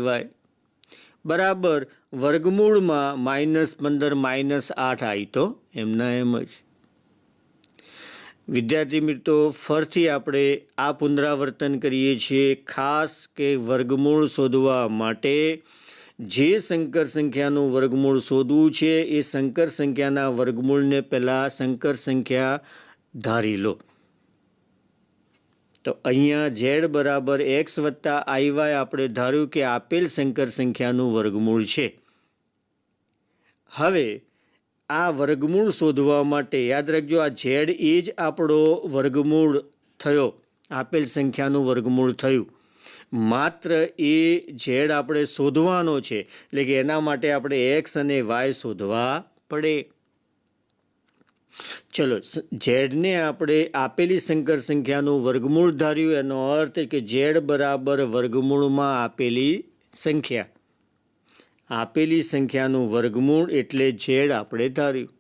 Speaker 1: બરાબર વર્ગમૂળમાં -15 -8i. તો એમના એમ જ. વિદ્યાર્થી મિત્રો, ફરીથી આપણે આ પુનરાવર્તન કરીએ છીએ. ખાસ કે વર્ગમૂળ શોધવા માટે જે સંકર સંખ્યાનું વર્ગમૂળ શોધવું છે એ સંકર સંખ્યાના વર્ગમૂળને પહેલાં સંકર સંખ્યા ધારી લો. તો અહીંયા z બરાબર x વત્તા iy આપણે ધાર્યું કે આપેલ સંકર સંખ્યાનું વર્ગમૂળ છે. હવે આ વર્ગમૂળ શોધવા માટે યાદ રાખજો, આ z એ જ આપણો વર્ગમૂળ થયો, આપેલ સંખ્યાનું વર્ગમૂળ થયું. માત્ર એ z આપણે શોધવાનો છે, એટલે કે એના માટે આપણે x અને y શોધવા પડે. ચલો, ઝેડને આપણે આપેલી સંકર સંખ્યાનું વર્ગમૂળ ધાર્યું. એનો અર્થ કે z બરાબર વર્ગમૂળમાં આપેલી સંખ્યા. આપેલી સંખ્યાનું વર્ગમૂળ એટલે ઝેડ આપણે ધાર્યું.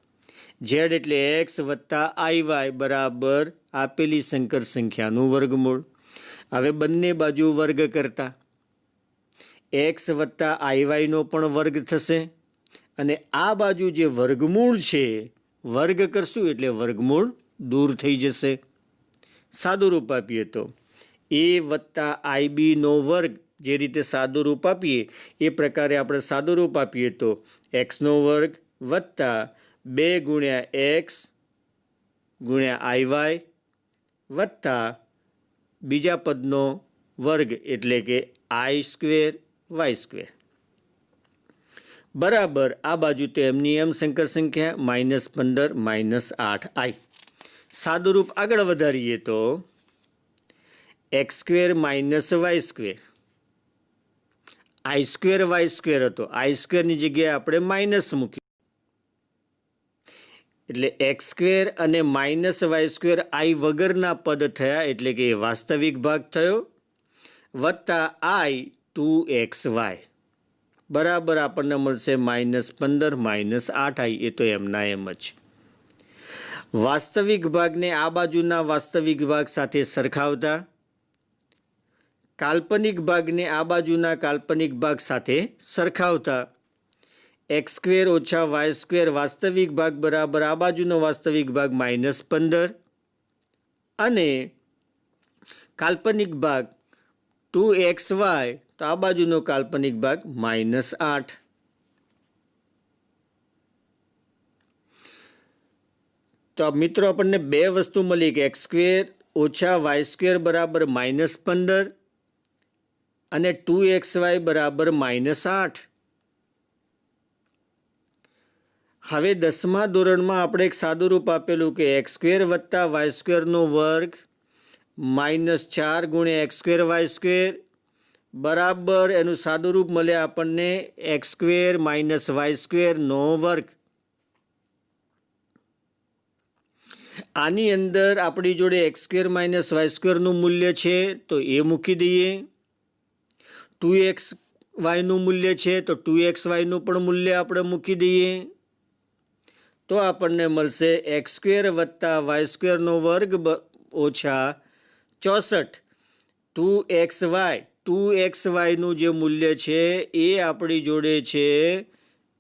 Speaker 1: ઝેડ એટલે એક્સ વત્તા આઈ વાય બરાબર આપેલી સંકર સંખ્યાનું વર્ગમૂળ. હવે બંને બાજુ વર્ગ કરતા એક્સ વત્તા આઈ વાયનો પણ વર્ગ થશે અને આ બાજુ જે વર્ગમૂળ છે વર્ગ કરશું એટલે વર્ગમૂળ દૂર થઈ જશે. સાદું રૂપ આપીએ તો એ વત્તા આઈ બીનો વર્ગ જે રીતે સાદું રૂપ આપીએ એ પ્રકારે આપણે સાદું રૂપ આપીએ તો એક્સનો વર્ગ વત્તા 2 ગુણ્યા એક્સ ગુણ્યા આઈ વાય વત્તા બીજા પદનો વર્ગ એટલે કે આઈ સ્ક્વેર વાય સ્ક્વેર બરાબર આ બાજુ તો એમની એમ સંકર સંખ્યા -15 -8 આઈ. સાદું રૂપ આગળ વધારીએ તો X square minus Y square I square Y square હતો આઈ સ્ક્વેરની જગ્યાએ આપણે માઇનસ મૂક્યું એટલે એક્સ સ્ક્વેર અને માઇનસ વાય સ્ક્વેર આઈ વગરના પદ થયા એટલે કે એ વાસ્તવિક ભાગ થયો વત્તા આઈ 2xy બરાબર આપણને મળશે -15 -8 આઈ. એ તો એમના એમ જ. વાસ્તવિક ભાગને આ બાજુના વાસ્તવિક ભાગ સાથે સરખાવતા કાલ્પનિક ભાગને આ બાજુના કાલ્પનિક ભાગ સાથે સરખાવતા એક્સ સ્ક્વેર ઓછા વાય સ્ક્વેર વાસ્તવિક ભાગ બરાબર આ બાજુનો વાસ્તવિક ભાગ -15 અને કાલ્પનિક ભાગ 2xy તો આ બાજુનો કાલ્પનિક ભાગ -8. તો મિત્રો આપણને બે વસ્તુ મળી કે એક્સ સ્ક્વેર ઓછા વાય સ્ક્વેર બરાબર -15 અને 2xy બરાબર -8. હવે 10મા ધોરણમાં આપણે એક સાદું રૂપ આપેલું કે એક્સ સ્ક્વેર વત્તા વાય સ્ક્વેરનો વર્ગ -4 ગુણ્યા એક્સ સ્ક્વેર વાય સ્ક્વેર બરાબર એનું સાદું રૂપ મળે આપણને એક્સ સ્ક્વેર માઇનસ વાય સ્ક્વેરનો વર્ગ. આની અંદર આપણી જોડે એક્સ સ્ક્વેર માઇનસ વાય સ્ક્વેરનું મૂલ્ય છે તો એ મૂકી દઈએ. 2xyનું મૂલ્ય છે તો 2xyનું પણ મૂલ્ય આપણે મૂકી દઈએ તો આપણને મળશે એક્સ સ્ક્વેર વત્તા વાય સ્ક્વેરનો વર્ગ ઓછા 64. 2xyનું જે મૂલ્ય છે એ આપણી જોડે છે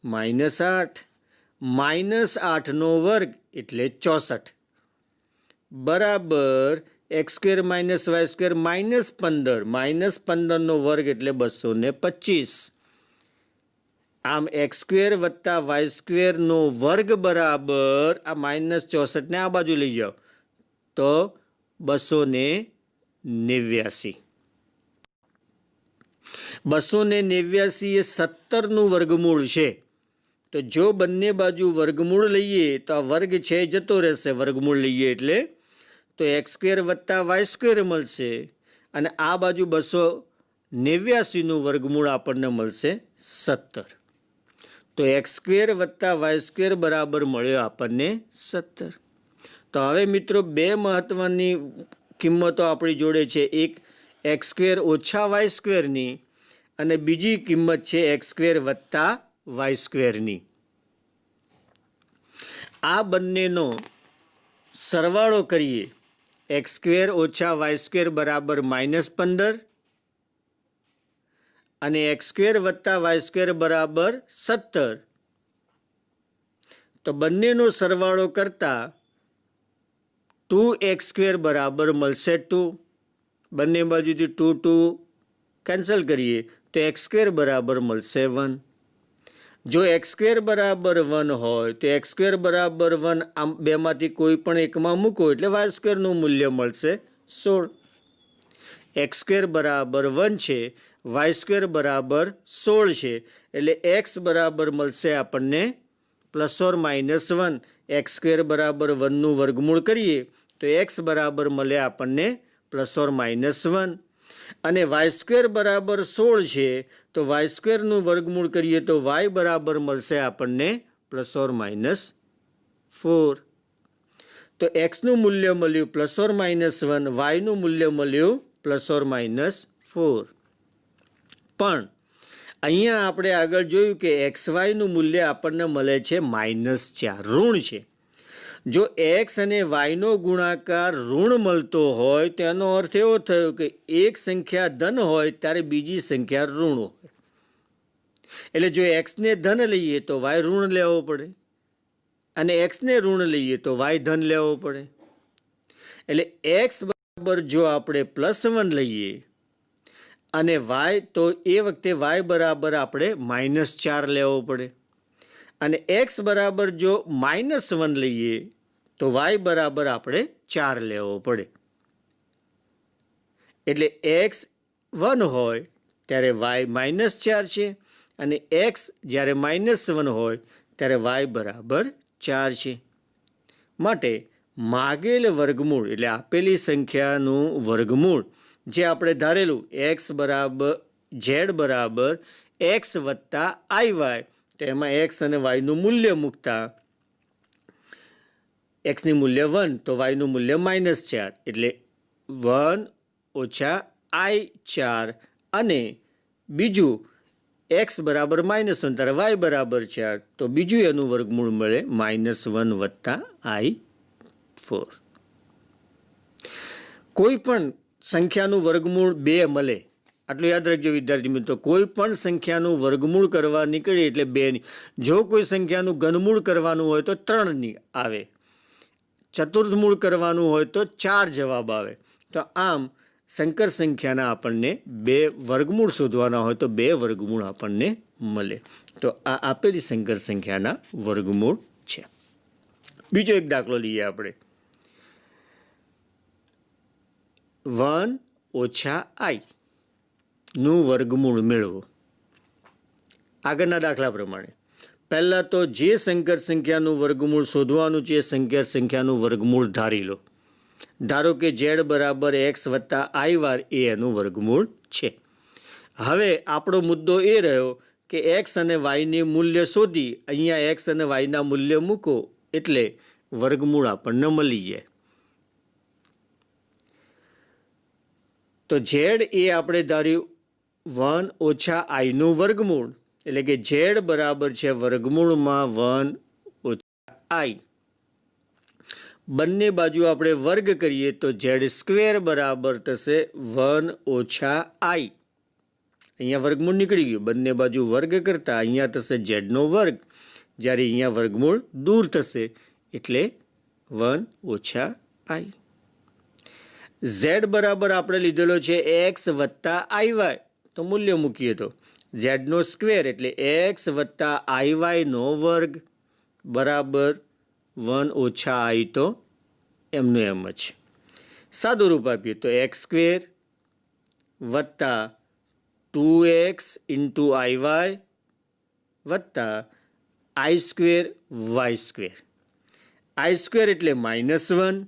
Speaker 1: -8 -8નો વર્ગ એટલે 64 બરાબર X square minus Y square -15 નો વર્ગ એટલે 225. આમ એક્સ સ્ક્વેર વત્તા વાય સ્ક્વેરનો વર્ગ બરાબર આ -64 ને આ બાજુ લઈ જાઓ તો 289. 289 એ 17નું વર્ગમૂળ છે. તો જો બંને બાજુ વર્ગમૂળ લઈએ તો આ વર્ગ છે જતો રહેશે વર્ગમૂળ લઈએ એટલે તો એક્સ સ્ક્વેર વત્તા વાય સ્ક્વેર મળશે અને આ બાજુ 289નું વર્ગમૂળ આપણને મળશે 17. તો એક્સ સ્ક્વેર વત્તા વાય સ્ક્વેર બરાબર મળ્યો આપણને 17. તો હવે મિત્રો બે મહત્વની કિંમતો આપણી જોડે છે એક એક્સ સ્ક્વેર ઓછા વાય સ્ક્વેરની અને બીજી કિંમત છે એક્સ સ્ક્વેર વત્તા વાય સ્ક્વેરની. આ બંનેનો સરવાળો કરીએ એક્સ સ્ક્વેર ઓછા વાય સ્ક્વેર બરાબર -15 અને એક્સ સ્ક્વેર વત્તા વાય સ્ક્વેર બરાબર 17. તો બંનેનો સરવાળો કરતા 2x સ્ક્વેર બરાબર મળશે 2. બંને બાજુથી 2 કેન્સલ કરીએ તો એક્સ સ્ક્વેર બરાબર મળશે 1. જો એક્સ સ્ક્વેર બરાબર 1 હોય તો એક્સ સ્ક્વેર બરાબર 1 આમ બેમાંથી કોઈ પણ એકમાં મૂકો એટલે વાય સ્ક્વેરનું મૂલ્ય મળશે 16. એક્સ સ્ક્વેર બરાબર 1 છે વાય સ્ક્વેર બરાબર 16 છે એટલે એક્સ બરાબર મળશે આપણને ±1. એક્સ સ્ક્વેર બરાબર 1નું વર્ગમૂળ કરીએ તો એક્સ બરાબર મળે આપણને ±1 અને વાય સ્ક્વેર બરાબર 16 છે તો વાય સ્ક્વેરનું વર્ગમૂળ કરીએ તો વાય બરાબર મળશે આપણને ±4. તો એક્સનું મૂલ્ય મળ્યું ±1 વાયનું મૂલ્ય મળ્યું ±4. પણ અહીંયા આપણે આગળ જોયું કે એક્સ વાયનું મૂલ્ય આપણને મળે છે -4, ઋણ છે. જો એક્સ અને વાયનો ગુણાકાર ઋણ મળતો હોય તેનો અર્થ એવો થયો કે એક સંખ્યા ધન હોય ત્યારે બીજી સંખ્યા ઋણ હોય. એટલે જો એક્સને ધન લઈએ તો વાય ઋણ લેવો પડે અને એક્સને ઋણ લઈએ તો વાય ધન લેવો પડે. એટલે એક્સ બરાબર જો આપણે +1 લઈએ અને વાય તો એ વખતે વાય બરાબર આપણે -4 લેવો પડે અને એક્સ બરાબર જો -1 લઈએ તો વાય બરાબર આપણે 4 લેવો પડે. એટલે એક્સ 1 હોય ત્યારે વાય -4 છે અને એક્સ જ્યારે -1 હોય ત્યારે વાય બરાબર 4 છે. માટે માગેલ વર્ગમૂળ એટલે આપેલી સંખ્યાનું વર્ગમૂળ જે આપણે ધારેલું એક્સ બરાબર ઝેડ બરાબર એક્સ વત્તા આઈ વાય, તો એમાં એક્સ અને વાયનું મૂલ્ય મૂકતા એક્સનું મૂલ્ય 1 તો વાયનું મૂલ્ય -4 એટલે 1 ઓછા i4 અને બીજું એક્સ બરાબર -1 ત્યારે વાય બરાબર 4 તો બીજું એનું વર્ગમૂળ મળે -1 વત્તા i4. કોઈ પણ સંખ્યાનું વર્ગમૂળ 2 મળે, આટલું યાદ રાખજો વિદ્યાર્થી મિત્રો. કોઈ પણ સંખ્યાનું વર્ગમૂળ કરવા નીકળીએ એટલે 2 ની. જો કોઈ સંખ્યાનું ઘનમૂળ કરવાનું હોય તો 3 ની આવે, ચતુર્થમૂળ કરવાનું હોય તો 4 જવાબ આવે. તો આમ સંકર સંખ્યાના આપણને 2 વર્ગમૂળ શોધવાના હોય તો 2 વર્ગમૂળ આપણને મળે. તો આ આપેલી સંકર સંખ્યાના વર્ગમૂળ છે. બીજો એક દાખલો લઈએ આપણે. 1 ઓછા i નું વર્ગમૂળ મેળવો. આગળના દાખલા પ્રમાણે પહેલાં તો જે સંકર સંખ્યાનું વર્ગમૂળ શોધવાનું છે એ સંકર સંખ્યાનું વર્ગમૂળ ધારી લો. ધારો કે ઝેડ બરાબર એક્સ વત્તા આઈ વાર એ એનું વર્ગમૂળ છે. હવે આપણો મુદ્દો એ રહ્યો કે એક્સ અને વાયની મૂલ્ય શોધી અહીંયા એક્સ અને વાયના મૂલ્ય મૂકો એટલે વર્ગમૂળ આપણને મળી જાય. તો ઝેડ એ આપણે ધાર્યું 1 ઓછા આઈનું વર્ગમૂળ એટલે કે ઝેડ બરાબર છે વર્ગમૂળમાં 1 ઓછા આઈ. બંને બાજુ આપણે વર્ગ કરીએ તો ઝેડ સ્ક્વેર બરાબર થશે 1 ઓછા આઈ. અહીંયા વર્ગમૂળ નીકળી ગયું, બંને બાજુ વર્ગ કરતા અહીંયા થશે ઝેડનો વર્ગ, જ્યારે અહીંયા વર્ગમૂળ દૂર થશે એટલે 1 ઓછા આઈ. ઝેડ બરાબર આપણે લીધેલો છે એક્સ વત્તા આઈ વાય, તો મૂલ્ય મૂકીએ તો ઝેડનો સ્ક્વેર એટલે એક્સ વત્તા આઈ વાયનો વર્ગ બરાબર 1 ઓછા આઈ, તો એમનું એમ જ. સાદું રૂપ આપીએ તો એક્સ સ્ક્વેર વત્તા 2x ઇન્ટુ આઈ વાય વત્તા I square Y square. I square એટલે -1,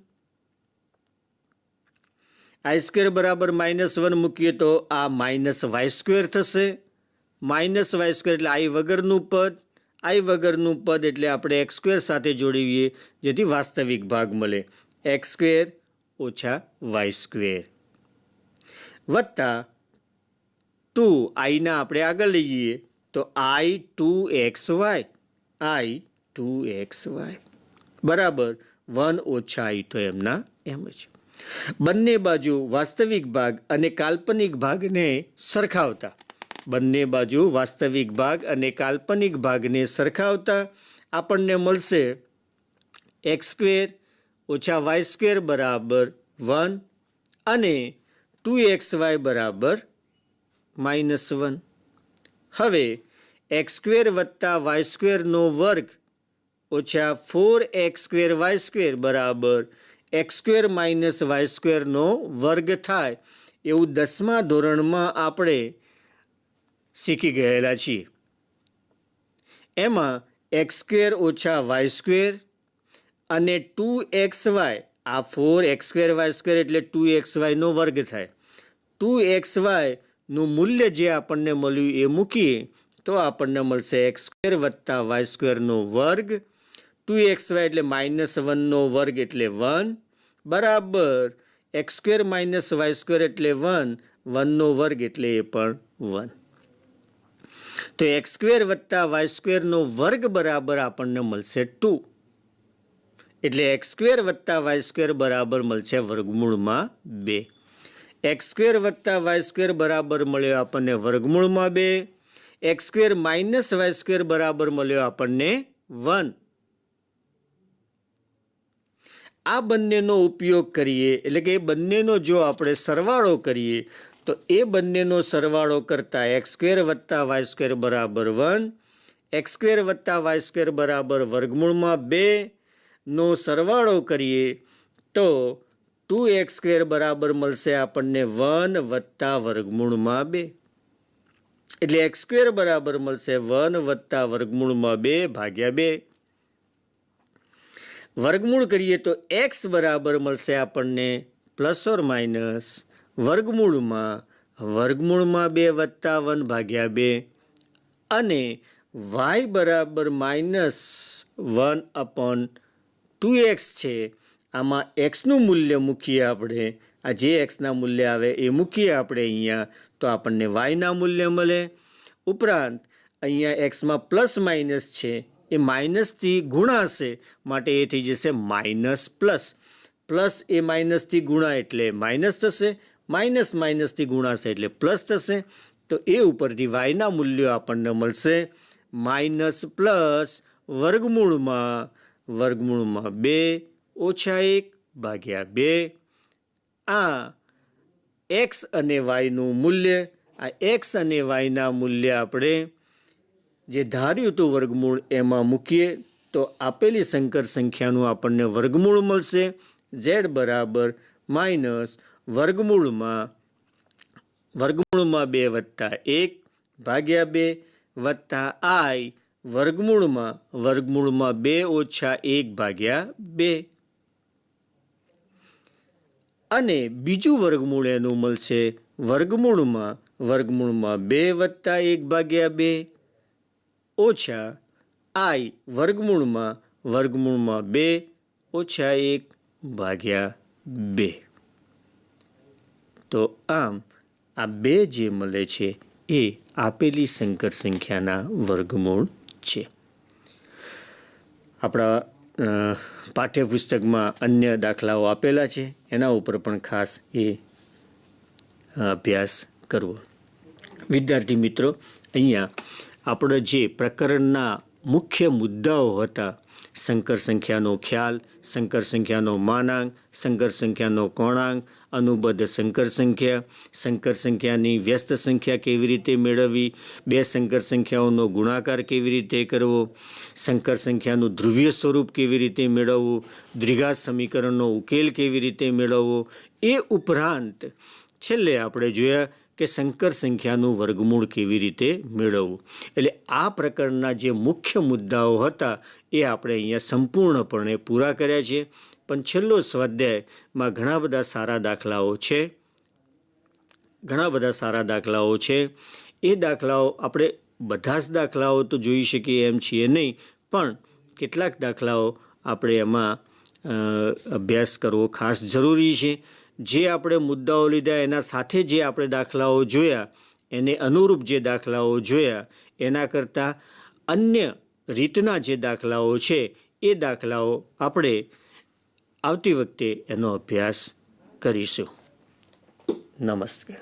Speaker 1: આઈ સ્ક્વેર બરાબર -1 મૂકીએ તો આ -y સ્ક્વેર થશે. -y સ્ક્વેર એટલે આઈ વગરનું પદ, આઈ વગરનું પદ એટલે આપણે એક્સ સ્ક્વેર સાથે જોડીએ જેથી વાસ્તવિક ભાગ મળે એક્સ સ્ક્વેર ઓછા વાય સ્ક્વેર વત્તા 2 આઈના આપણે આગળ લઈએ તો i2xy, i2xy બરાબર 1 ઓછા આઈ, તો એમના એમ જ. બંને બાજુ વાસ્તવિક ભાગ અને કાલ્પનિક ભાગને સરખાવતા, બંને બાજુ વાસ્તવિક ભાગ અને કાલ્પનિક ભાગને સરખાવતા આપણને મળશે એક્સ સ્ક્વેર ઓછા વાય સ્ક્વેર બરાબર 1 અને 2xy બરાબર -1. હવે એક્સ સ્ક્વેર વત્તા વાય સ્ક્વેરનો વર્ગ ઓછા 4x સ્ક્વેર વાય સ્ક્વેર બરાબર એક્સ સ્ક્વેર માઇનસ વાય સ્ક્વેરનો વર્ગ થાય એવું 10મા ધોરણમાં આપણે શીખી ગયેલા છીએ. એમાં એક્સ સ્ક્વેર ઓછા વાય સ્ક્વેર અને 2xy, આ 4x સ્ક્વેર વાય સ્ક્વેર એટલે 2xy નો વર્ગ થાય. 2xy નું મૂલ્ય જે આપણને મળ્યું એ મૂકીએ તો આપણને મળશે એક્સ સ્ક્વેર વત્તા વાય સ્ક્વેરનો વર્ગ, 2xy એટલે -1 નો વર્ગ એટલે 1 બરાબર X square minus Y square એટલે 1, 1 નો વર્ગ એટલે એ પણ 1. તો એક્સ સ્ક્વેર વત્તા વાય સ્ક્વેરનો વર્ગ બરાબર આપણને મળશે 2. એટલે એક્સ સ્ક્વેર વત્તા વાય સ્ક્વેર બરાબર મળશે વર્ગમૂળમાં 2. એક્સ સ્ક્વેર વત્તા વાય સ્ક્વેર બરાબર મળ્યો આપણને વર્ગમૂળમાં 2. X square minus Y square બરાબર મળ્યો આપણને 1. આ બંનેનો ઉપયોગ કરીએ એટલે કે એ બંનેનો જો આપણે સરવાળો કરીએ તો એ બંનેનો સરવાળો કરતાં એક્સ સ્ક્વેર વત્તા વાય સ્ક્વેર બરાબર 1, એક્સ સ્ક્વેર વત્તા વાય સ્ક્વેર બરાબર વર્ગમૂળમાં 2 નો સરવાળો કરીએ તો 2x સ્ક્વેર બરાબર મળશે આપણને 1 વત્તા વર્ગમૂળમાં 2. એટલે એક્સ સ્ક્વેર બરાબર મળશે 1 વત્તા વર્ગમૂળમાં 2 ભાગ્યા 2. વર્ગમૂળ કરીએ તો એક્સ બરાબર મળશે આપણને પ્લસ ઓર માઇનસ વર્ગમૂળમાં 2 વત્તા 1 ભાગ્યા 2 અને વાય બરાબર માઇનસ 1 અપોન 2x છે. આમાં એક્સનું મૂલ્ય મૂકીએ આપણે, આ જે એક્સના મૂલ્ય આવે એ મૂકીએ આપણે અહીંયા તો આપણને વાયના મૂલ્ય મળે. ઉપરાંત અહીંયા એક્સમાં પ્લસ માઇનસ છે એ માઇનસથી ગુણાશે માટે એ થઈ જશે માઇનસ પ્લસ. પ્લસ એ માઇનસથી ગુણા એટલે માઇનસ થશે, માઇનસ માઇનસથી ગુણાશે એટલે પ્લસ થશે. તો એ ઉપરથી વાયના મૂલ્યો આપણને મળશે માઇનસ પ્લસ વર્ગમૂળમાં 2 ઓછા 1 ભાગ્યા 2. આ એક્સ અને વાયનું મૂલ્ય, આ એક્સ અને વાયના મૂલ્ય આપણે જે ધાર્યું હતું વર્ગમૂળ એમાં મૂકીએ તો આપેલી સંકર સંખ્યાનું આપણને વર્ગમૂળ મળશે. ઝેડ બરાબર માઇનસ વર્ગમૂળમાં 2 વત્તા 1 ભાગ્યા 2 વત્તા આઈ વર્ગમૂળમાં 2 ઓછા 1 ભાગ્યા 2. અને બીજું વર્ગમૂળ એનું મળશે વર્ગમૂળમાં 2 વત્તા 1 ભાગ્યા 2 ઓછા આઈ વર્ગમૂળમાં 2 ઓછા 1 ભાગ્યા 2. તો આમ આ 2 જે મળે છે એ આપેલી સંકર સંખ્યાના વર્ગમૂળ છે. આપણા પાઠ્યપુસ્તકમાં અન્ય દાખલાઓ આપેલા છે, એના ઉપર પણ ખાસ એ અભ્યાસ કરવો. વિદ્યાર્થી મિત્રો, અહીંયા આપણે જે પ્રકરણના મુખ્ય મુદ્દાઓ હતા, સંકર સંખ્યાનો ખ્યાલ, સંકર સંખ્યાનો માનાંક, સંકર સંખ્યાનો કોણાંક, અનુબદ્ધ સંકર સંખ્યાની વ્યસ્ત સંખ્યા કેવી રીતે મેળવવી, 2 સંકર સંખ્યાઓનો ગુણાકાર કેવી રીતે કરવો, સંકર સંખ્યાનું ધ્રુવીય સ્વરૂપ કેવી રીતે મેળવવું, દ્વિઘાત સમીકરણનો ઉકેલ કેવી રીતે મેળવવો, એ ઉપરાંત છેલ્લે આપણે જોયા કે સંકર સંખ્યાનું વર્ગમૂળ કેવી રીતે મેળવવું. એટલે આ પ્રકારના જે મુખ્ય મુદ્દાઓ હતા એ આપણે અહીંયા સંપૂર્ણપણે પૂરા કર્યા છે. પણ છેલ્લો સ્વાધ્યાયમાં ઘણા બધા સારા દાખલાઓ છે. એ દાખલાઓ આપણે બધા જ દાખલાઓ તો જોઈ શકીએ એમ છીએ નહીં, પણ કેટલાક દાખલાઓ આપણે એમાં અભ્યાસ કરવો ખાસ જરૂરી છે. જે આપણે મુદ્દાઓ લીધા એના સાથે જે આપણે દાખલાઓ જોયા એને અનુરૂપ જે દાખલાઓ જોયા એના કરતાં અન્ય રીતના જે દાખલાઓ છે એ દાખલાઓ આપણે આવતી વખતે એનો અભ્યાસ કરીશું. નમસ્કાર.